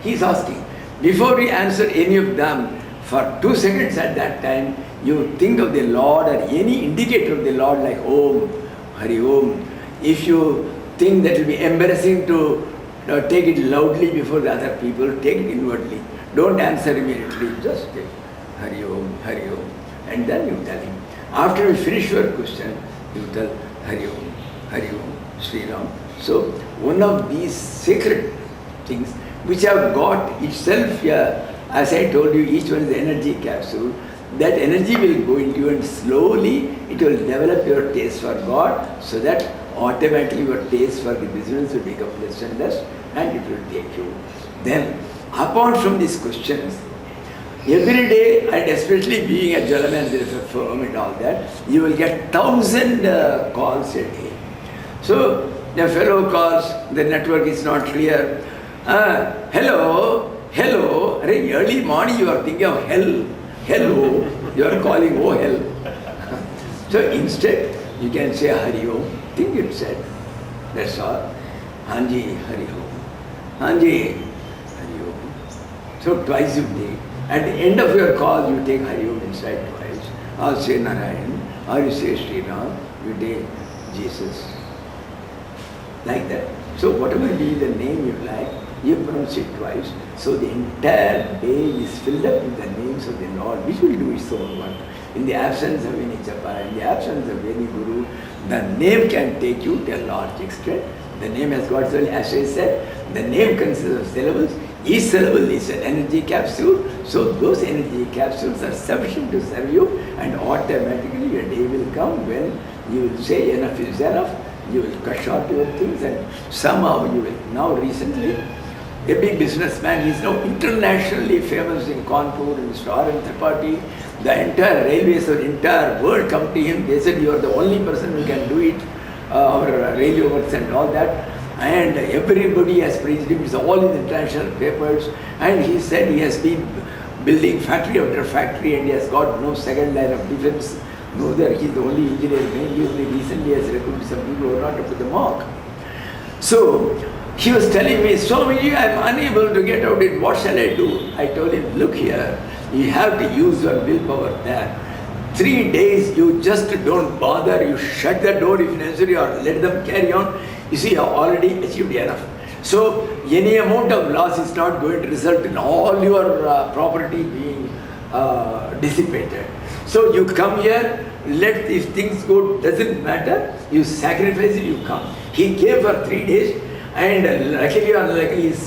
He is asking. Before we answer any of them, for 2 seconds at that time, you think of the Lord or any indicator of the Lord like Om, Hari Om. If you think that will be embarrassing to take it loudly before the other people, take it inwardly. Don't answer immediately, just take Hari Om, Hari Om. And then you tell him. After you finish your question, you tell Hari Om, Sri Ram. So one of these sacred things which have got itself, as I told you, each one is energy capsule. That energy will go into you and slowly it will develop your taste for God, so that automatically your taste for the business will become less and less, and it will take you. Then, apart from these questions, every day, and especially being a Jalaman, there is a firm and all that, you will get 1,000 calls a day. So, the fellow calls, the network is not clear. Hello. Early morning you are thinking of hell. Hello, you are calling, oh hell. So instead, you can say Hari Om, think it said. That's all. Hanji, Hari Om. Hanji, Hari Om. So twice you take. At the end of your call, you take Hari Om inside twice. Or say Narayan, or you say Sri Ram, you take Jesus. Like that. So whatever be the name you like, you pronounce it twice. So the entire day is filled up with the names of the Lord, which will do its own work. In the absence of any japa, in the absence of any guru, the name can take you to a large extent. The name has got, as I said, the name consists of syllables. Each syllable is an energy capsule. So those energy capsules are sufficient to serve you, and automatically your day will come when you will say enough is enough. You will cut short your things, and somehow you will. Now recently, a big businessman, he is now internationally famous in Kanpur, in Mr. R. Tripathi. The entire railways of the entire world come to him. They said, you are the only person who can do it, our railway works and all that. And everybody has praised him. It's all in the international papers. And he said he has been building factory after factory, and he has got no second line of defense. No, that he is the only engineer. He only recently has recruited some people who are not up to the mark. So he was telling me, Swamiji, I am unable to get out of it. What shall I do? I told him, look here, you have to use your willpower there. 3 days, you just don't bother. You shut the door if necessary, or let them carry on. You see, you have already achieved enough. So any amount of loss is not going to result in all your property being dissipated. So you come here, let these things go, doesn't matter, you sacrifice it, you come. He came for 3 days, and luckily or unluckily his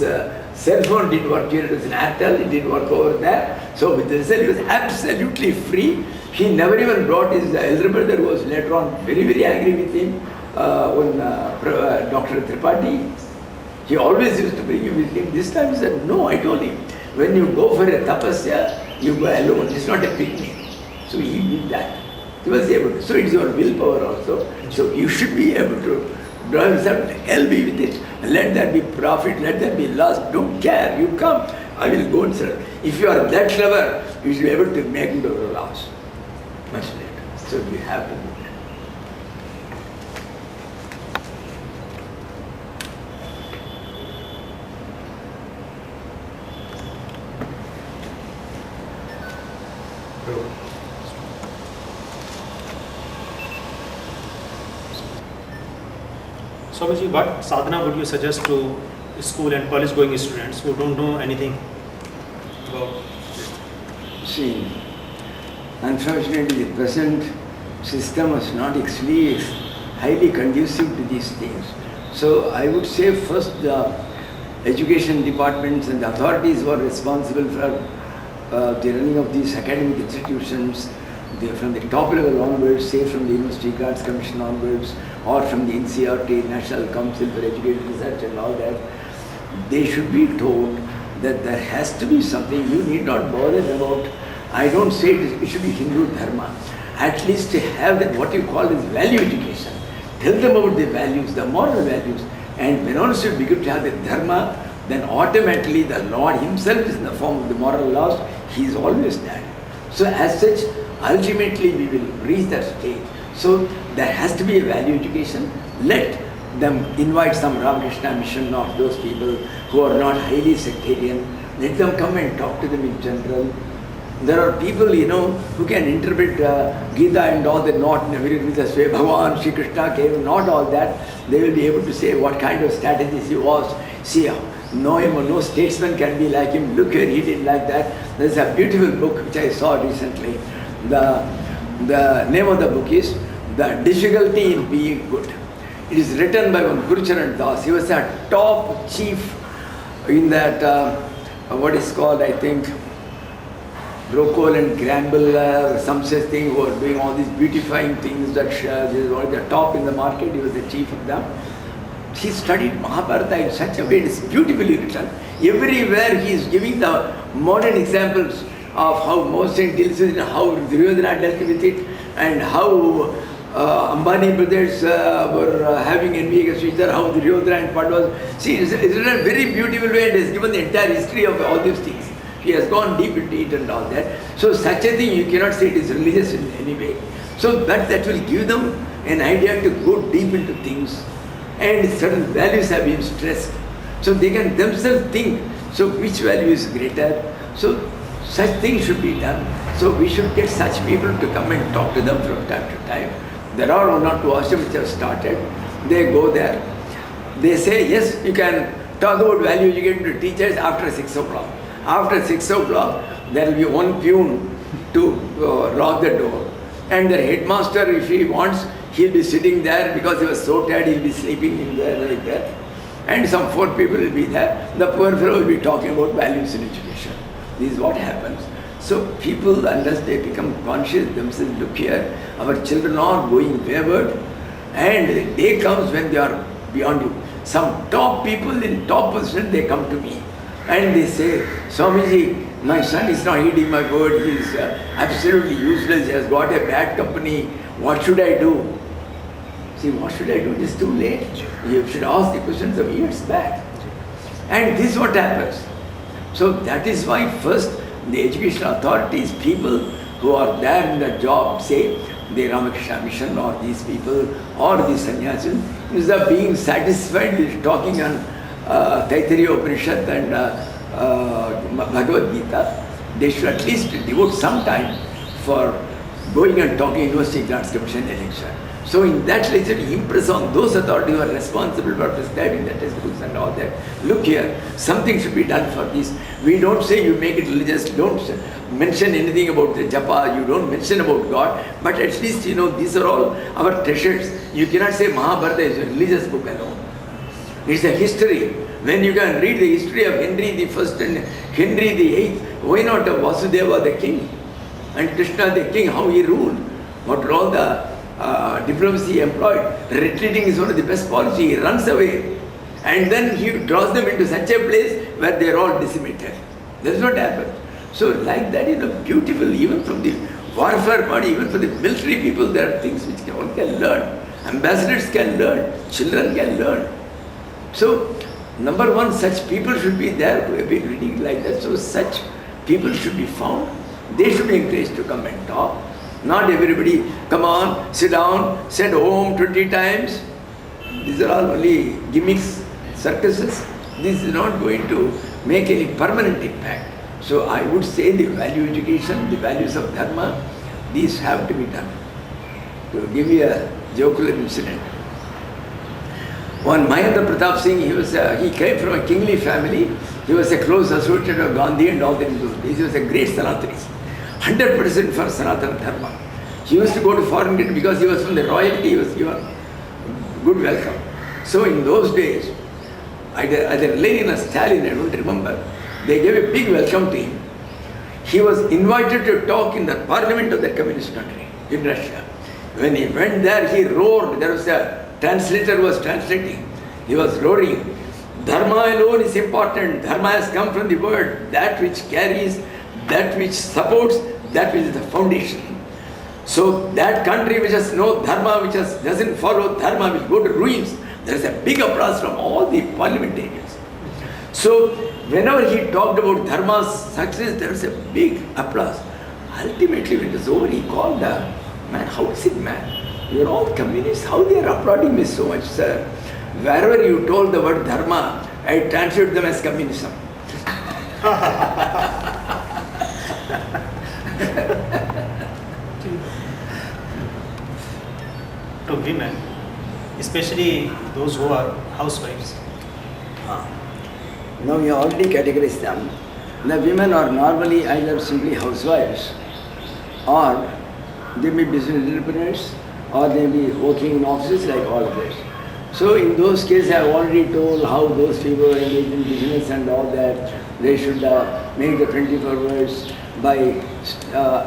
cell phone didn't work here, it was in Airtel, it didn't work over there. So with the result, he was absolutely free. He never even brought his elder brother, who was later on very, very angry with him, Dr. Tripathi. He always used to bring him with him. This time he said, no, I told him, when you go for a tapasya, you go alone, it's not a picnic. So he did that. He was able to. So it's your willpower also. So you should be able to draw yourself, hell be with it. Let there be profit, let there be loss. Don't care. You come, I will go and serve. If you are that clever, you should be able to make it over a loss much later. So you have to do that. Swamiji, what sadhana would you suggest to school and college going students who don't know anything about it? See, unfortunately the present system was not actually highly conducive to these things. So I would say first the education departments and the authorities who are responsible for the running of these academic institutions, from the top level onwards, say from the University Grants Commission onwards, or from the NCRT, National Council for Education Research and all that, they should be told that there has to be something. You need not bother about, I don't say it should be Hindu Dharma. At least to have that what you call as value education. Tell them about the values, the moral values. And when once you begin to have the Dharma, then automatically the Lord Himself is in the form of the moral laws. He is always there. So as such, ultimately we will reach that stage. So there has to be a value education. Let them invite some Ramakrishna mission of those people who are not highly sectarian. Let them come and talk to them in general. There are people, who can interpret Gita and all that, not in a very religious way. Bhagavan, Shri Krishna came, not all that. They will be able to say what kind of strategies he was. See, no statesman can be like him. Look here, he did like that. There's a beautiful book which I saw recently. The name of the book is The Difficulty in Being Good. It is written by one Guru Charan Das. He was a top chief in that, what is called, I think, Brocol and Granville or some such thing, who are doing all these beautifying things that were the top in the market. He was the chief of them. He studied Mahabharata in such a way, it is beautifully written. Everywhere he is giving the modern examples of how Moses deals with it, how Duryodhana dealt with it, and how Ambani brothers were having envy against each other, how Duryodhana and Pandavas. See, it's written in a very beautiful way and has given the entire history of all these things. He has gone deep into it and all that. So such a thing you cannot say it is religious in any way. So that will give them an idea to go deep into things, and certain values have been stressed. So they can themselves think, so which value is greater. So such things should be done. So we should get such people to come and talk to them from time to time. There are one or two ashrams which have started. They go there. They say, yes, you can talk about value education to teachers after 6 o'clock. After 6 o'clock, there will be one peon to lock the door. And the headmaster, if he wants, he'll be sitting there because he was so tired, he'll be sleeping in there like that. And some 4 people will be there. The poor fellow will be talking about values in education. This is what happens. So people, unless they become conscious themselves, look here, our children are going wayward, and the day comes when they are beyond you. Some top people in top position, they come to me and they say, Swamiji, my son is not heeding my word, he is absolutely useless, he has got a bad company, what should I do? See, what should I do? It is too late. You should ask the questions of years back. And this is what happens. So that is why first the education authorities, people who are there in the job, say the Ramakrishna Mission or these people or the Sanyas, instead of being satisfied with talking on Taittiriya Upanishad and Bhagavad Gita, they should at least devote some time for going and talking University Grants Commission election. So in that lecture, impress on those authorities who are responsible for prescribing the textbooks and all that. Look here, something should be done for this. We don't say you make it religious, don't mention anything about the japa, you don't mention about God, but at least, these are all our treasures. You cannot say Mahabharata is a religious book alone. It's a history. When you can read the history of Henry the First and Henry the Eighth, why not of Vasudeva the king and Krishna the king, how he ruled, what were all the diplomacy he employed. Retreating is one of the best policy. He runs away and then he draws them into such a place where they are all decimated. That's what happened. So like that, beautiful, even from the warfare body, even for the military people, there are things which one can learn. Ambassadors can learn, children can learn. So number one, such people should be there who have been reading like that. So such people should be found. They should be encouraged to come and talk. Not everybody, come on, sit down, send home 20 times. These are all only gimmicks, circuses. This is not going to make any permanent impact. So I would say the value education, the values of dharma, these have to be done. To give you a jocular incident. One Mahendra Pratap Singh, he came from a kingly family. He was a close associate of Gandhi and all that. He was a great Sanatanist. 100% for Sanatana Dharma. He used to go to foreign country because he was from the royalty, he was given good welcome. So in those days, either Lenin or Stalin, I don't remember, they gave a big welcome to him. He was invited to talk in the parliament of the communist country, in Russia. When he went there, he roared. There was a translator who was translating. He was roaring. Dharma alone is important. Dharma has come from the word, that which carries, that which supports, that which is the foundation. So that country which has no dharma, which doesn't follow dharma, will go to ruins. There is a big applause from all the parliamentarians. So whenever he talked about dharma's success, there was a big applause. Ultimately, when it was over, he called the man, how is it, man? You are all communists, how they are applauding me so much, sir? Wherever you told the word dharma, I translate them as communism. To women, especially those who are housewives. Now you already categorized them. The women are normally either simply housewives, or they may be business entrepreneurs, or they may be working in offices like all others. So in those cases, I have already told how those people are engaged in business and all that. They should make the 24 words by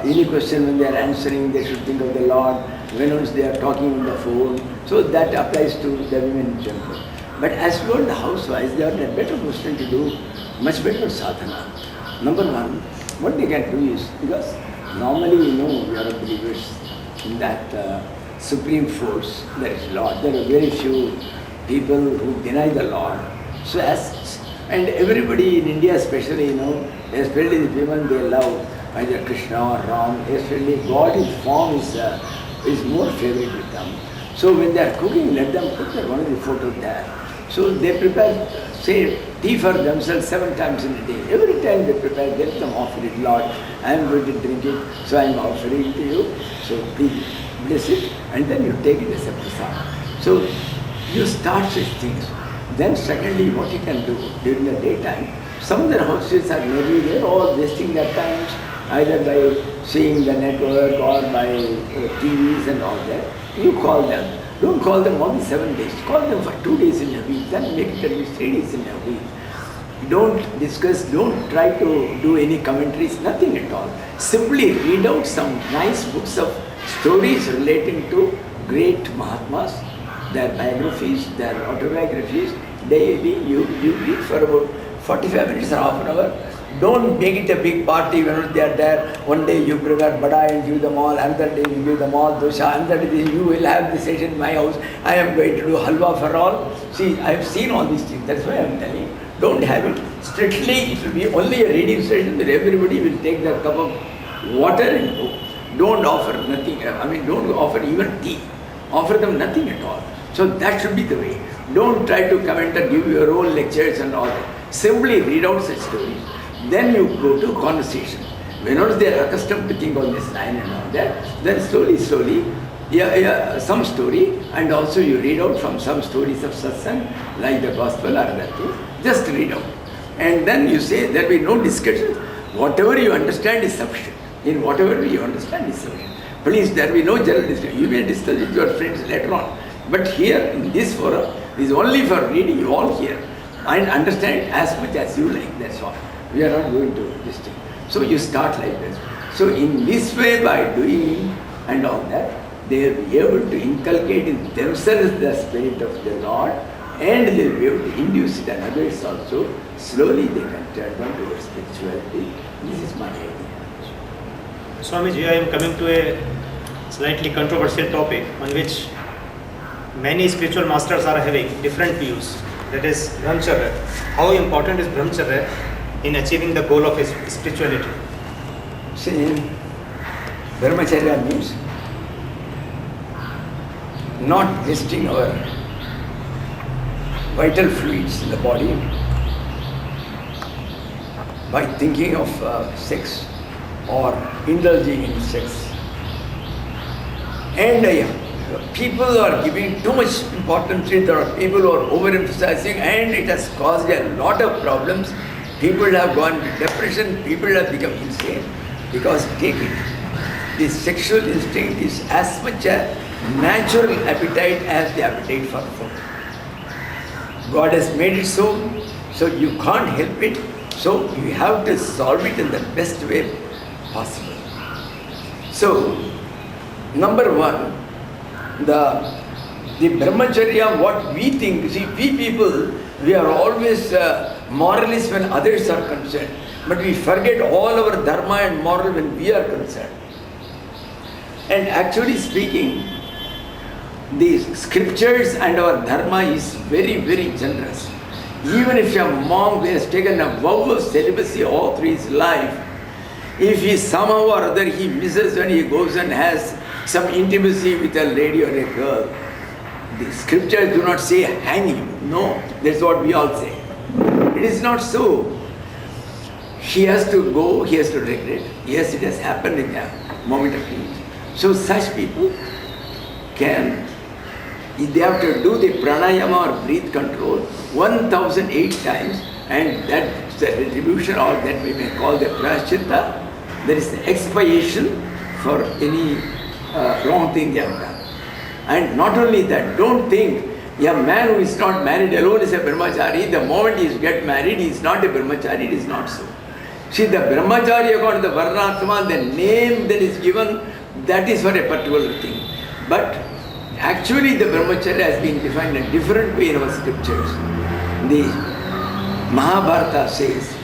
any question when they are answering, they should think of the Lord. When once they are talking on the phone, so that applies to the women in general. But as for the housewives, they are in a better position to do much better sadhana. Number one, what they can do is, because normally we are believers in that supreme force, that is Lord. There are very few people who deny the Lord. So and everybody in India especially, especially the women, they love either Krishna or Ram, especially God in form is more favorite with them. So when they are cooking, let them put one of the photos there. So they prepare, say, tea for themselves 7 times in a day. Every time they prepare, let them offer it. Lord, I am going to drink it, so I am offering it to you. So please bless it, and then you take it as a prasad. So you start such things. Then secondly, what you can do during the daytime, some of their houses are maybe they're all wasting their times, either by seeing the network or by TVs and all that. You call them. Don't call them only 7 days. Call them for 2 days in a week. Then make it at least 3 days in a week. Don't discuss, don't try to do any commentaries, nothing at all. Simply read out some nice books of stories relating to great Mahatmas, their biographies, their autobiographies. Daily you read for about 45 minutes or half an hour. Don't make it a big party when they are there. One day you prepare bada and give them all, another day you give them all dosha, another day you will have this session in my house. I am going to do halwa for all. See, I have seen all these things. That's why I am telling you. Don't have it. Strictly, it will be only a reading session where everybody will take their cup of water and go. Don't offer nothing. Don't offer even tea. Offer them nothing at all. So that should be the way. Don't try to comment and give your own lectures and all that. Simply read out such stories. Then you go to conversation. When they are accustomed to think on this line and all that, then slowly, some story, and also you read out from some stories of satsang, like the Gospel or that thing. Just read out. And then you say there will be no discussion. Whatever you understand is sufficient. In whatever you understand is sufficient. Please, there will be no general discussion. You may discuss with your friends later on. But here, in this forum, is only for reading. You all hear and understand it as much as you like. That's all. We are not going to this thing. So you start like this. So in this way, by doing and all that, they will be able to inculcate in themselves the spirit of the Lord, and they will be able to induce it and others also. Slowly they can turn on towards spirituality. This is my idea. Swamiji, I am coming to a slightly controversial topic on which many spiritual masters are having different views. That is Brahmacharya. How important is Brahmacharya in achieving the goal of his spirituality? See, Brahmacharya means not wasting our vital fluids in the body by thinking of sex or indulging in sex. And people are giving too much importance to it. There are people who are overemphasizing, and it has caused a lot of problems. People have gone to depression, people have become insane. Because take it, the sexual instinct is as much a natural appetite as the appetite for food. God has made it so you can't help it. So you have to solve it in the best way possible. So, number one, the Brahmacharya, what we think, see, we people, we are always moralists when others are concerned, but we forget all our dharma and moral when we are concerned. And actually speaking, the scriptures and our dharma is very, very generous. Even if a monk has taken a vow of celibacy all through his life, if he somehow or other he misses when he goes and has some intimacy with a lady or a girl, The scriptures do not say hang him. No, that's what we all say. It is not so. He has to go, he has to regret. Yes, it has happened in a moment of need. So such people can, they have to do the pranayama or breath control 1008 times, and that's the retribution, or that we may call the praschitta. There is the expiation for any wrong thing they have done. And not only that, don't think a man who is not married alone is a Brahmachari. The moment he gets married, he is not a Brahmachari. It is not so. See, the Brahmachari, according to the Varnatma, the name that is given, that is for a particular thing. But actually the Brahmacharya has been defined in a different way in our scriptures. The Mahabharata says,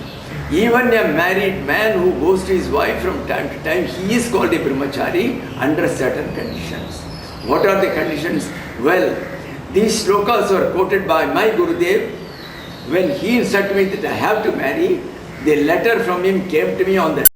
even a married man who goes to his wife from time to time, he is called a Brahmachari under certain conditions. What are the conditions? Well, these slokas are quoted by my Gurudev. When he instructed me that I have to marry, the letter from him came to me on the